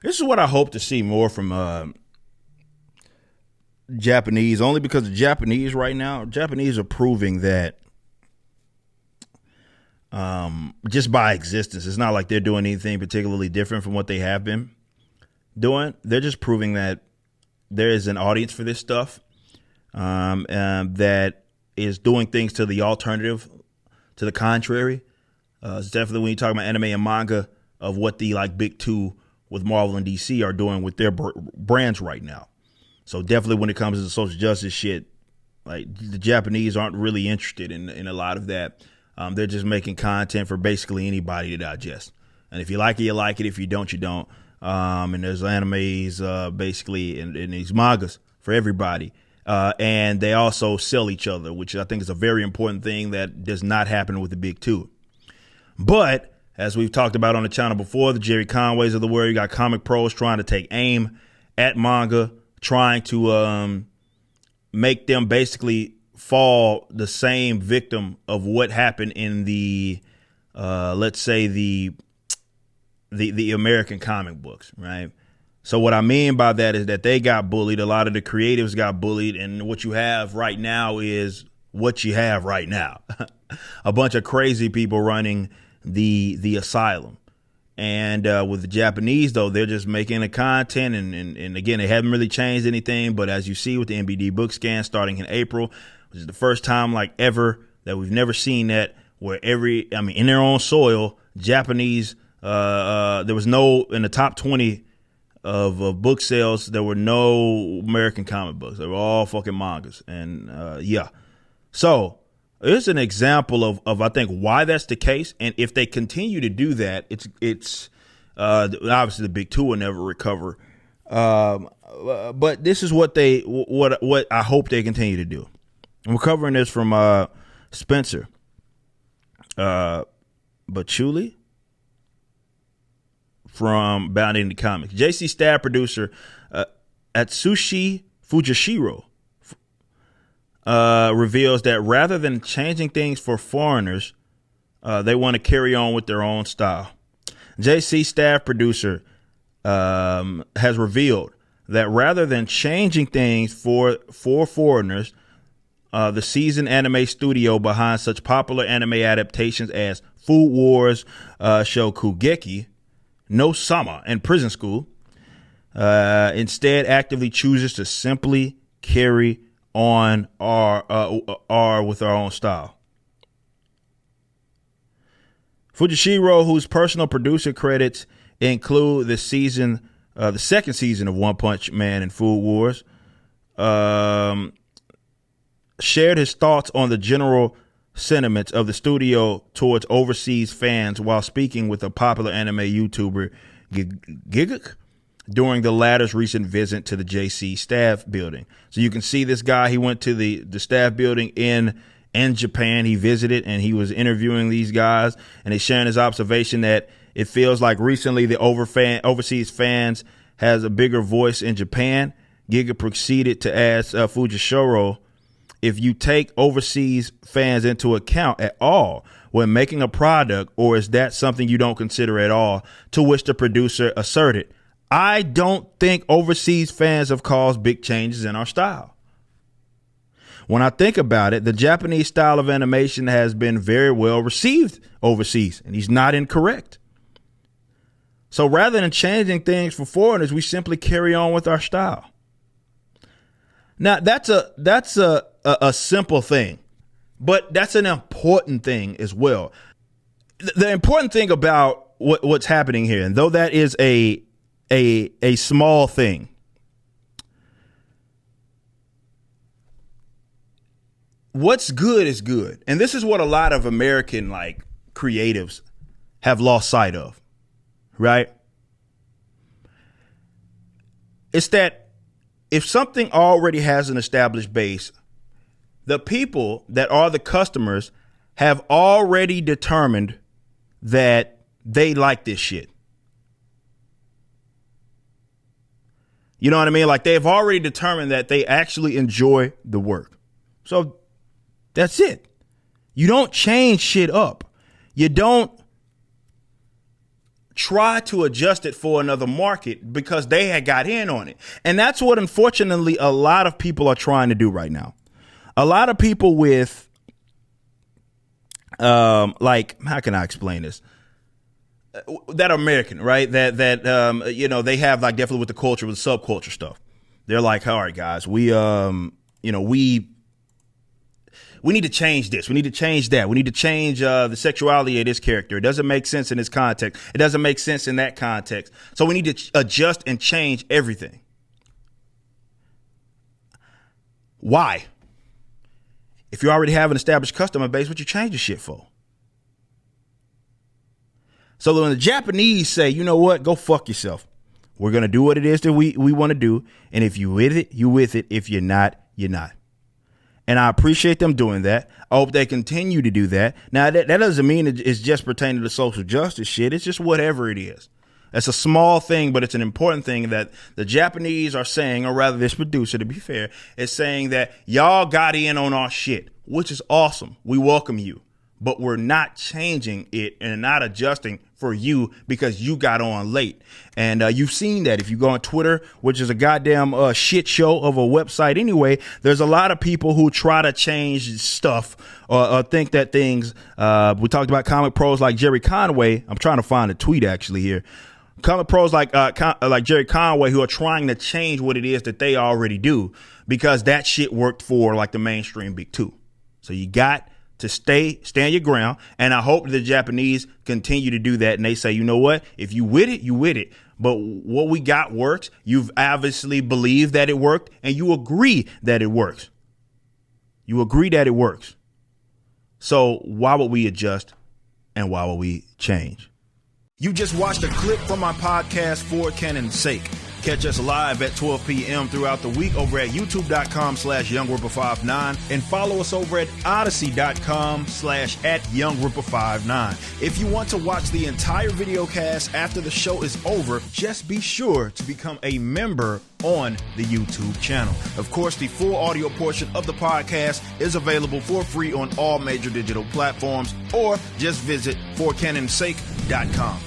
This is what I hope to see more from Japanese, only because the Japanese right now, Japanese are proving that just by existence, it's not like they're doing anything particularly different from what they have been doing. They're just proving that there is an audience for this stuff that is doing things to the alternative, to the contrary. It's definitely when you talk about anime and manga of what the like big two with Marvel and DC are doing with their brands right now. So definitely when it comes to the social justice shit, like the Japanese aren't really interested in a lot of that. They're just making content for basically anybody to digest. And if you like it, you like it. If you don't, you don't. And there's animes basically in these mangas for everybody. And they also sell each other, which I think is a very important thing that does not happen with the big two. But as we've talked about on the channel before, the Jerry Conways of the world, you got comic pros trying to take aim at manga, trying to make them basically fall the same victim of what happened in the, let's say the American comic books, right? So what I mean by that is that they got bullied. A lot of the creatives got bullied. And what you have right now is what you have right now. A bunch of crazy people running the asylum. And with the Japanese, though, they're just making the content. And again, they haven't really changed anything. But as you see with the NBD book scan starting in April, which is the first time like ever that we've never seen that, where in their own soil, Japanese, there was no, in the top 20 of book sales, there were no American comic books. They were all fucking mangas. And yeah. So it's an example of I think why that's the case. And if they continue to do that, it's obviously the big two will never recover. But this is what I hope they continue to do. I'm covering this from Spencer Bachuli from Bounding the Comics. JC staff producer Atsushi Fujishiro reveals that rather than changing things for foreigners, they want to carry on with their own style. JC staff producer has revealed that rather than changing things for foreigners, the seasoned anime studio behind such popular anime adaptations as Food Wars, Shokugeki no Sama, and Prison School, instead actively chooses to simply carry on our with our own style. Fujishiro, whose personal producer credits include the second season of One Punch Man and Food Wars, shared his thoughts on the general sentiments of the studio towards overseas fans while speaking with a popular anime YouTuber, Giguk, during the latter's recent visit to the JC staff building. So you can see this guy, he went to the staff building in Japan. He visited and he was interviewing these guys, and he's sharing his observation that it feels like recently the overseas fans has a bigger voice in Japan. Giga proceeded to ask Fujishiro if you take overseas fans into account at all when making a product, or is that something you don't consider at all? To which the producer asserted, I don't think overseas fans have caused big changes in our style. When I think about it, the Japanese style of animation has been very well received overseas, and he's not incorrect. So rather than changing things for foreigners, we simply carry on with our style. Now that's a simple thing, but that's an important thing as well. The important thing about what's happening here, and though that is a small thing, what's good is good. And this is what a lot of American like creatives have lost sight of, right? It's that if something already has an established base, the people that are the customers have already determined that they like this shit. You know what I mean? Like they've already determined that they actually enjoy the work. So that's it. You don't change shit up. You don't try to adjust it for another market because they had got in on it. And that's what, unfortunately, a lot of people are trying to do right now. A lot of people with, like, how can I explain this? That are American, right? That you know, they have, like, definitely with the culture, with the subculture stuff. They're like, all right, guys, we need to change this. We need to change that. We need to change the sexuality of this character. It doesn't make sense in this context. It doesn't make sense in that context. So we need to adjust and change everything. Why? If you already have an established customer base, what you change the shit for? So when the Japanese say, you know what, go fuck yourself. We're going to do what it is that we want to do. And if you with it, you with it. If you're not, you're not. And I appreciate them doing that. I hope they continue to do that. Now, that doesn't mean it's just pertaining to social justice shit. It's just whatever it is. It's a small thing, but it's an important thing that the Japanese are saying, or rather this producer, to be fair, is saying that y'all got in on our shit, which is awesome. We welcome you. But we're not changing it and not adjusting for you because you got on late. And you've seen that if you go on Twitter, which is a goddamn shit show of a website anyway. There's a lot of people who try to change stuff or think that things. We talked about comic pros like Jerry Conway. I'm trying to find a tweet actually here. Comic pros like Jerry Conway who are trying to change what it is that they already do because that shit worked for like the mainstream big two. So you got to stand your ground. And I hope the Japanese continue to do that. And they say, you know what? If you with it, you with it. But what we got works. You've obviously believed that it worked and you agree that it works. You agree that it works. So why would we adjust and why would we change? You just watched a clip from my podcast, For Canon's Sake. Catch us live at 12 p.m. throughout the week over at youtube.com/YoungRipper59 and follow us over at odyssey.com/@YoungRipper59. If you want to watch the entire video cast after the show is over, just be sure to become a member on the YouTube channel. Of course, the full audio portion of the podcast is available for free on all major digital platforms, or just visit forcanonsake.com.